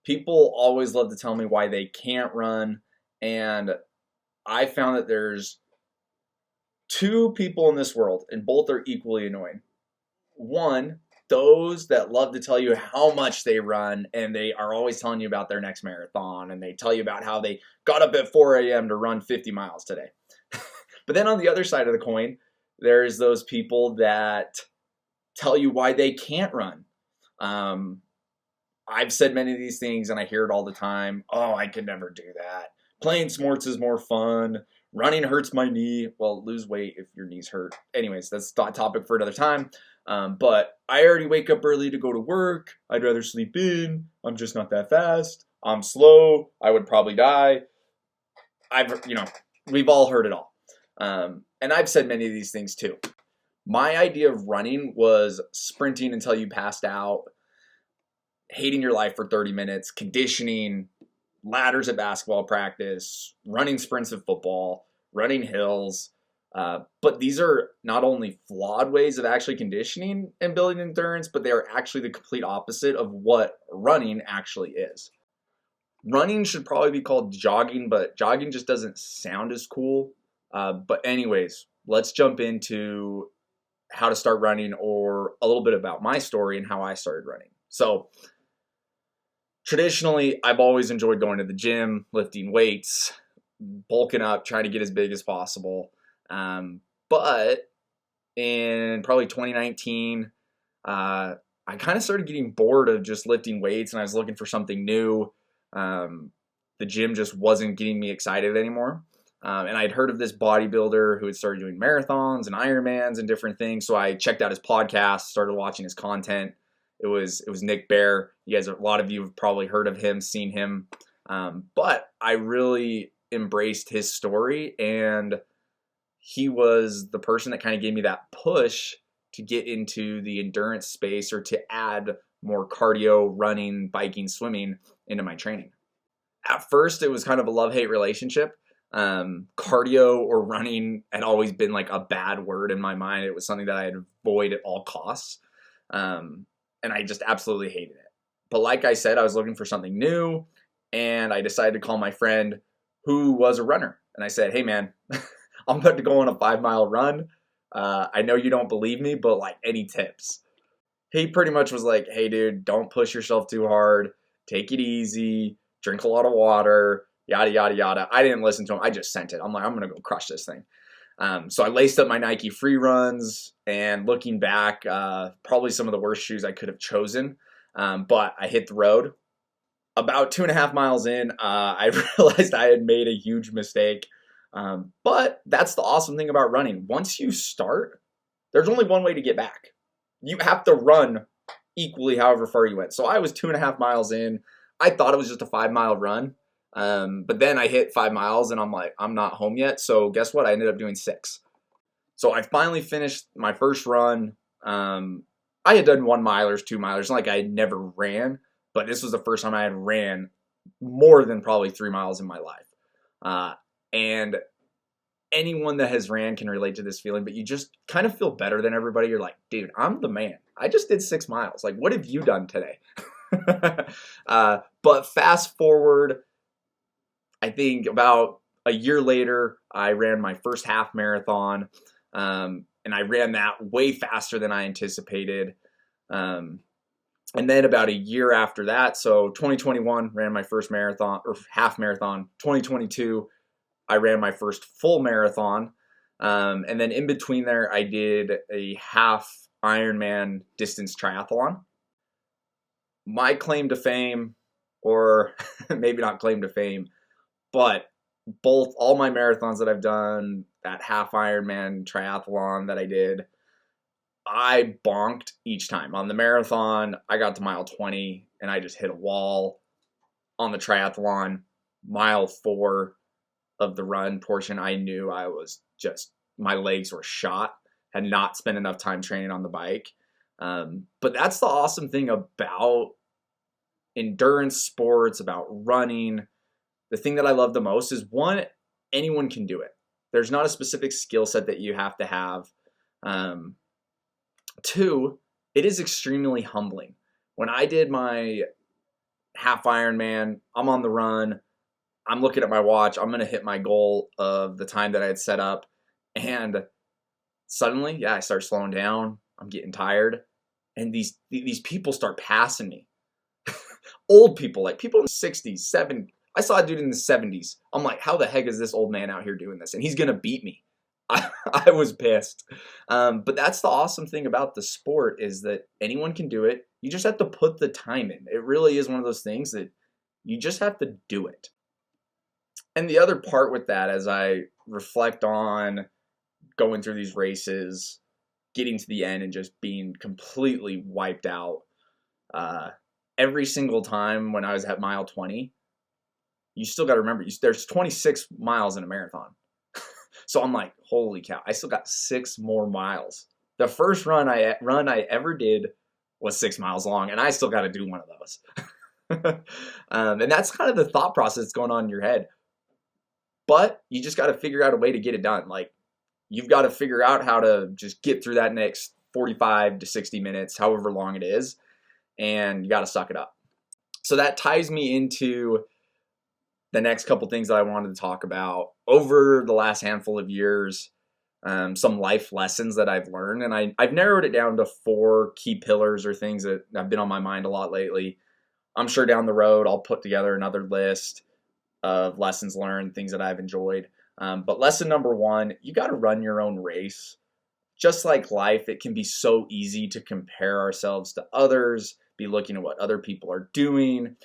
People always love to tell me why they can't run, and I found that there's two people in this world, and both are equally annoying. One, those that love to tell you how much they run, and they are always telling you about their next marathon, and they tell you about how they got up at 4 a.m. to run 50 miles today. But then on the other side of the coin, there's those people that tell you why they can't run. I've said many of these things and I hear it all the time. Oh, I could never do that. Playing sports is more fun. Running hurts my knee. Well, lose weight if your knees hurt. Anyways, that's a topic for another time. But I already wake up early to go to work. I'd rather sleep in. I'm just not that fast. I'm slow. I would probably die. We've all heard it all. And I've said many of these things too. My idea of running was sprinting until you passed out, hating your life for 30 minutes, conditioning, ladders at basketball practice, running sprints at football, running hills. But these are not only flawed ways of actually conditioning and building endurance, but they are actually the complete opposite of what running actually is. Running should probably be called jogging, but jogging just doesn't sound as cool. But anyways, let's jump into how to start running, or a little bit about my story and how I started running. So traditionally, I've always enjoyed going to the gym, lifting weights, bulking up, trying to get as big as possible. But in probably 2019, I kind of started getting bored of just lifting weights, and I was looking for something new. The gym just wasn't getting me excited anymore. And I'd heard of this bodybuilder who had started doing marathons and Ironmans and different things. So I checked out his podcast, started watching his content. It was Nick Bare. A lot of you have probably heard of him, seen him. But I really embraced his story, and he was the person that kind of gave me that push to get into the endurance space, or to add more cardio, running, biking, swimming into my training. At first, it was kind of a love-hate relationship. Cardio or running had always been like a bad word in my mind. It was something that I'd avoid at all costs. And I just absolutely hated it. But like I said, I was looking for something new, and I decided to call my friend who was a runner. And I said, hey man, I'm about to go on a 5-mile run. I know you don't believe me, but like, any tips? He pretty much was like, hey dude, don't push yourself too hard. Take it easy. Drink a lot of water. Yada, yada, yada. I didn't listen to him. I just sent it. I'm like, I'm going to go crush this thing. So I laced up my Nike Free Runs, and looking back, probably some of the worst shoes I could have chosen. But I hit the road. About 2.5 miles in, I realized I had made a huge mistake. But that's the awesome thing about running. Once you start, there's only one way to get back. You have to run equally however far you went. So I was 2.5 miles in. I thought it was just a 5-mile run. But then I hit 5 miles and I'm like, I'm not home yet. So guess what? I ended up doing 6. So I finally finished my first run. I had done 1-milers, 2-milers, like I had never ran, but this was the first time I had ran more than probably 3 miles in my life. And anyone that has ran can relate to this feeling, but you just kind of feel better than everybody. You're like, dude, I'm the man. I just did 6 miles. Like, what have you done today? But fast forward, I think about a year later, I ran my first half marathon, and I ran that way faster than I anticipated. And then about a year after that, so 2021, ran my first marathon or half marathon. 2022, I ran my first full marathon. And then in between there, I did a half Ironman distance triathlon. My claim to fame, or maybe not claim to fame, but all my marathons that I've done, that half Ironman triathlon that I did, I bonked each time. On the marathon, I got to mile 20 and I just hit a wall. On the triathlon, mile 4 of the run portion, I knew I was just, my legs were shot, had not spent enough time training on the bike. But that's the awesome thing about endurance sports, about running. The thing that I love the most is, one, anyone can do it. There's not a specific skill set that you have to have. 2, it is extremely humbling. When I did my half Ironman. I'm on the run. I'm looking at my watch. I'm going to hit my goal of the time that I had set up. And suddenly, yeah, I start slowing down. I'm getting tired. And these people start passing me. Old people, like people in the 60s, 70s. I saw a dude in the 70s. I'm like, how the heck is this old man out here doing this? And he's going to beat me. I was pissed. But that's the awesome thing about the sport is that anyone can do it. You just have to put the time in. It really is one of those things that you just have to do it. And the other part with that, as I reflect on going through these races, getting to the end and just being completely wiped out, every single time when I was at mile 20, you still got to remember, there's 26 miles in a marathon. So I'm like, holy cow, I still got 6 more miles. The first run I ever did was 6 miles long, and I still got to do one of those. And that's kind of the thought process going on in your head. But you just got to figure out a way to get it done. Like, you've got to figure out how to just get through that next 45 to 60 minutes, however long it is, and you got to suck it up. So that ties me into the next couple things that I wanted to talk about over the last handful of years, some life lessons that I've learned. And I've narrowed it down to 4 key pillars or things that have been on my mind a lot lately. I'm sure down the road I'll put together another list of lessons learned, things that I've enjoyed. But lesson number 1, you got to run your own race. Just like life, it can be so easy to compare ourselves to others, be looking at what other people are doing.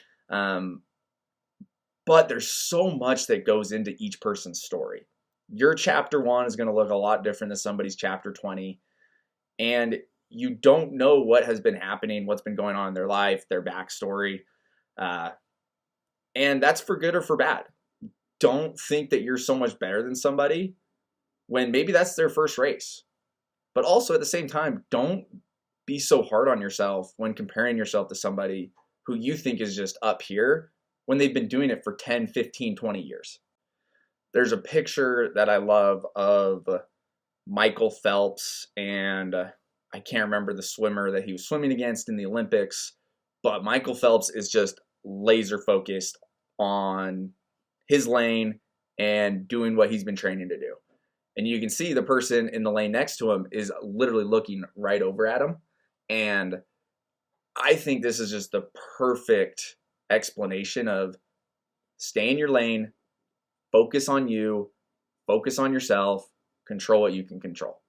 But there's so much that goes into each person's story. Your chapter 1 is going to look a lot different than somebody's chapter 20. And you don't know what has been happening, what's been going on in their life, their backstory. And that's for good or for bad. Don't think that you're so much better than somebody when maybe that's their first race. But also at the same time, don't be so hard on yourself when comparing yourself to somebody who you think is just up here when they've been doing it for 10, 15, 20 years. There's a picture that I love of Michael Phelps, and I can't remember the swimmer that he was swimming against in the Olympics, but Michael Phelps is just laser focused on his lane and doing what he's been training to do. And you can see the person in the lane next to him is literally looking right over at him. And I think this is just the perfect explanation of stay in your lane, focus on you, focus on yourself, control what you can control.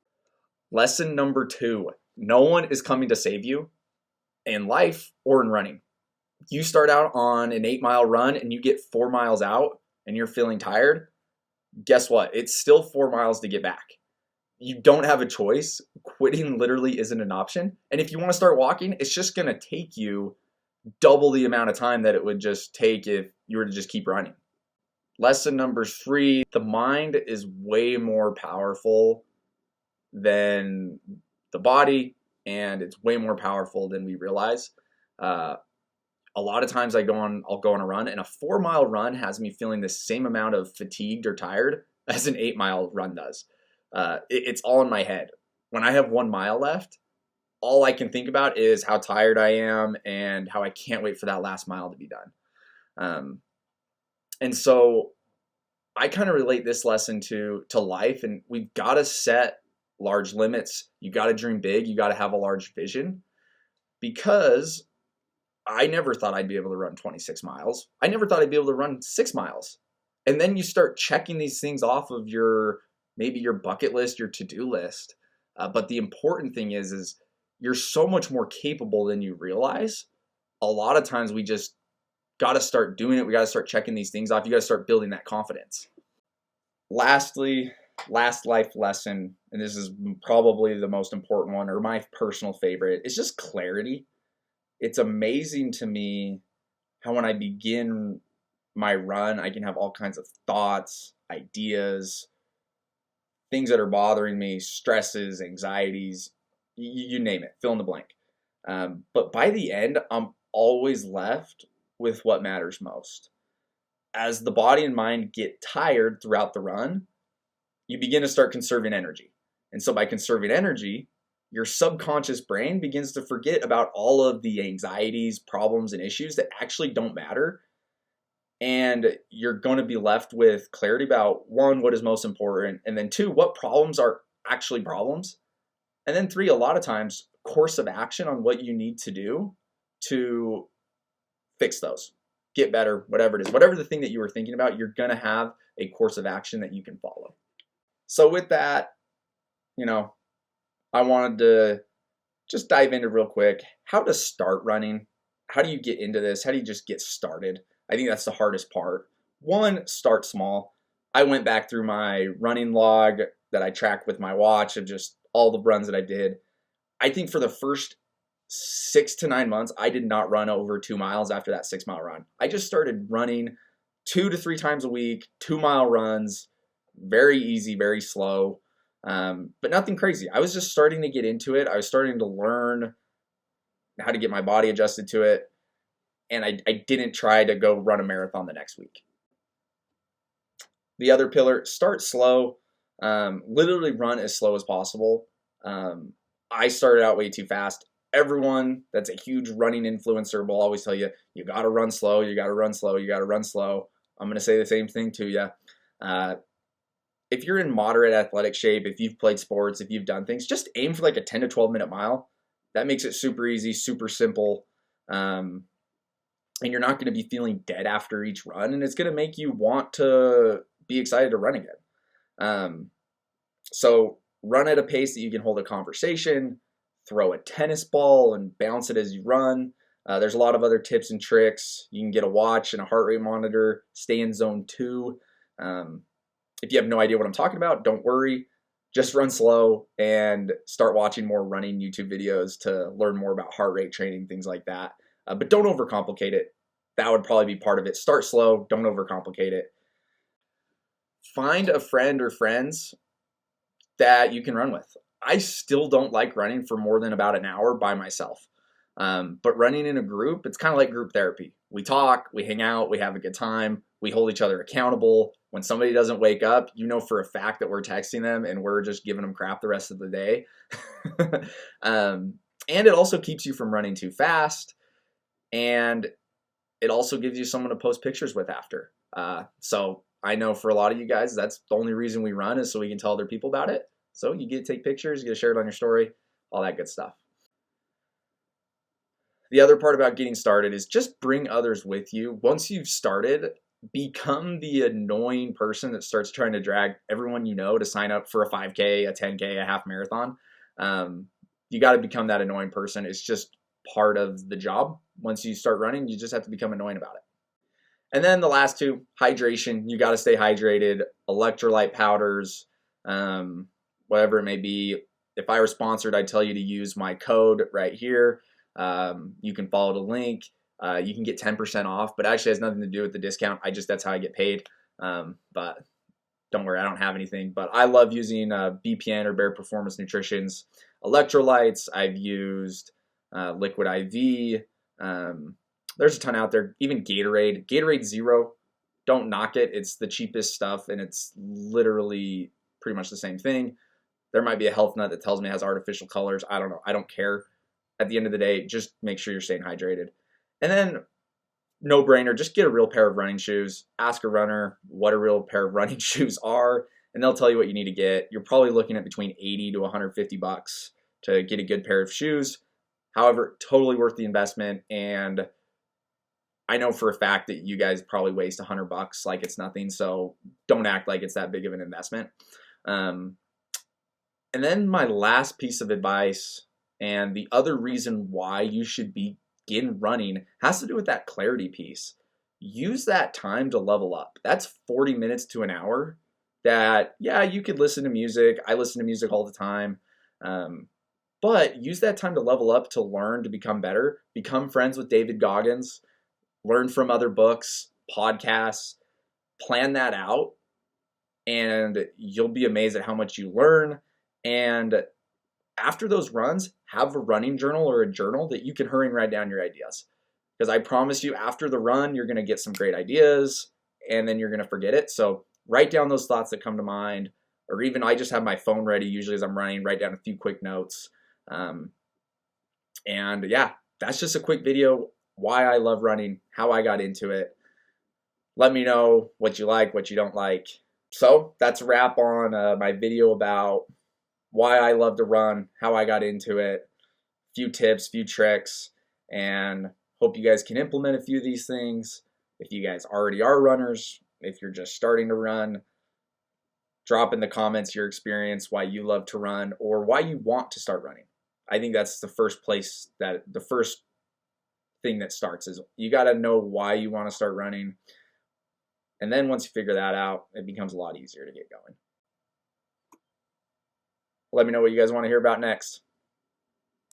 Lesson number 2, no one is coming to save you in life or in running. You start out on an 8-mile run and you get 4 miles out and you're feeling tired. Guess what? It's still 4 miles to get back. You don't have a choice. Quitting literally isn't an option. And if you want to start walking, it's just going to take you double the amount of time that it would just take if you were to just keep running. Lesson number 3, the mind is way more powerful than the body, and it's way more powerful than we realize. A lot of times I'll go on a run, and a 4-mile run has me feeling the same amount of fatigued or tired as an 8-mile run does. It's all in my head. When I have 1 mile left, all I can think about is how tired I am and how I can't wait for that last mile to be done. And so I kind of relate this lesson to life, and we've got to set large limits. You got to dream big. You got to have a large vision, because I never thought I'd be able to run 26 miles. I never thought I'd be able to run 6 miles. And then you start checking these things off of maybe your bucket list, your to-do list. But the important thing is you're so much more capable than you realize. A lot of times we just got to start doing it. We got to start checking these things off. You got to start building that confidence. Lastly, last life lesson, and this is probably the most important one, or my personal favorite, is just clarity. It's amazing to me how when I begin my run, I can have all kinds of thoughts, ideas, things that are bothering me, stresses, anxieties, you name it, fill in the blank. But by the end, I'm always left with what matters most. As the body and mind get tired throughout the run, you begin to start conserving energy. And so by conserving energy, your subconscious brain begins to forget about all of the anxieties, problems, and issues that actually don't matter. And you're going to be left with clarity about, one, what is most important, and then two, what problems are actually problems. And then three, a lot of times, course of action on what you need to do to fix those, get better, whatever it is. Whatever the thing that you were thinking about, you're going to have a course of action that you can follow. So with that, I wanted to just dive into real quick how to start running. How do you get into this? How do you just get started? I think that's the hardest part. One, start small. I went back through my running log that I track with my watch of just all the runs that I did. I think for the first 6 to 9 months, I did not run over 2 miles after that 6-mile run. I just started running 2 to 3 times a week, 2-mile runs, very easy, very slow, but nothing crazy. I was just starting to get into it. I was starting to learn how to get my body adjusted to it, and I didn't try to go run a marathon the next week. The other pillar, start slow. Literally run as slow as possible. I started out way too fast. Everyone that's a huge running influencer will always tell you, you got to run slow, you got to run slow, you got to run slow. I'm going to say the same thing to you. If you're in moderate athletic shape, if you've played sports, if you've done things, just aim for like a 10 to 12 minute mile. That makes it super easy, super simple. And you're not going to be feeling dead after each run. And it's going to make you want to be excited to run again. So run at a pace that you can hold a conversation, throw a tennis ball and bounce it as you run. There's a lot of other tips and tricks. You can get a watch and a heart rate monitor, stay in zone 2. If you have no idea what I'm talking about, don't worry. Just run slow and start watching more running YouTube videos to learn more about heart rate training, things like that. But don't overcomplicate it. That would probably be part of it. Start slow, don't overcomplicate it. Find a friend or friends that you can run with. I still don't like running for more than about an hour by myself. But running in a group, it's kind of like group therapy. We talk, we hang out, we have a good time, we hold each other accountable. When somebody doesn't wake up, you know for a fact that we're texting them and we're just giving them crap the rest of the day. And it also keeps you from running too fast. And it also gives you someone to post pictures with after. So I know for a lot of you guys, that's the only reason we run is so we can tell other people about it. So you get to take pictures, you get to share it on your story, all that good stuff. The other part about getting started is just bring others with you. Once you've started, become the annoying person that starts trying to drag everyone you know to sign up for a 5K, a 10K, a half marathon. You got to become that annoying person. It's just part of the job. Once you start running, you just have to become annoying about it. And then the last two, hydration. You got to stay hydrated. Electrolyte powders, whatever it may be. If I were sponsored, I'd tell you to use my code right here. You can follow the link. You can get 10% off, but actually has nothing to do with the discount. That's how I get paid. But don't worry, I don't have anything. But I love using BPN or Bare Performance Nutrition's electrolytes. I've used Liquid IV. There's a ton out there. Even Gatorade. Gatorade Zero. Don't knock it. It's the cheapest stuff, and it's literally pretty much the same thing. There might be a health nut that tells me it has artificial colors. I don't know. I don't care. At the end of the day, just make sure you're staying hydrated. And then, no brainer, just get a real pair of running shoes. Ask a runner what a real pair of running shoes are, and they'll tell you what you need to get. You're probably looking at between $80 to $150 to get a good pair of shoes. However, totally worth the investment. And I know for a fact that you guys probably waste $100 like it's nothing. So don't act like it's that big of an investment. And then my last piece of advice, and the other reason why you should begin running, has to do with that clarity piece. Use that time to level up. That's 40 minutes to an hour that, yeah, you could listen to music. I listen to music all the time. But use that time to level up, to learn, to become better. Become friends with David Goggins. Learn from other books, podcasts. Plan that out. And you'll be amazed at how much you learn. And after those runs, have a running journal or a journal that you can hurry and write down your ideas. Because I promise you, after the run, you're going to get some great ideas, and then you're going to forget it. So write down those thoughts that come to mind, or even I just have my phone ready usually as I'm running, write down a few quick notes. And yeah, that's just a quick video, why I love running, how I got into it. Let me know what you like, what you don't like. So that's a wrap on my video about why I love to run, how I got into it, few tips, few tricks, and hope you guys can implement a few of these things. If you guys already are runners, if you're just starting to run, drop in the comments your experience, why you love to run, or why you want to start running. I think that's the first thing that starts is you got to know why you want to start running. And then once you figure that out, it becomes a lot easier to get going. Let me know what you guys want to hear about next.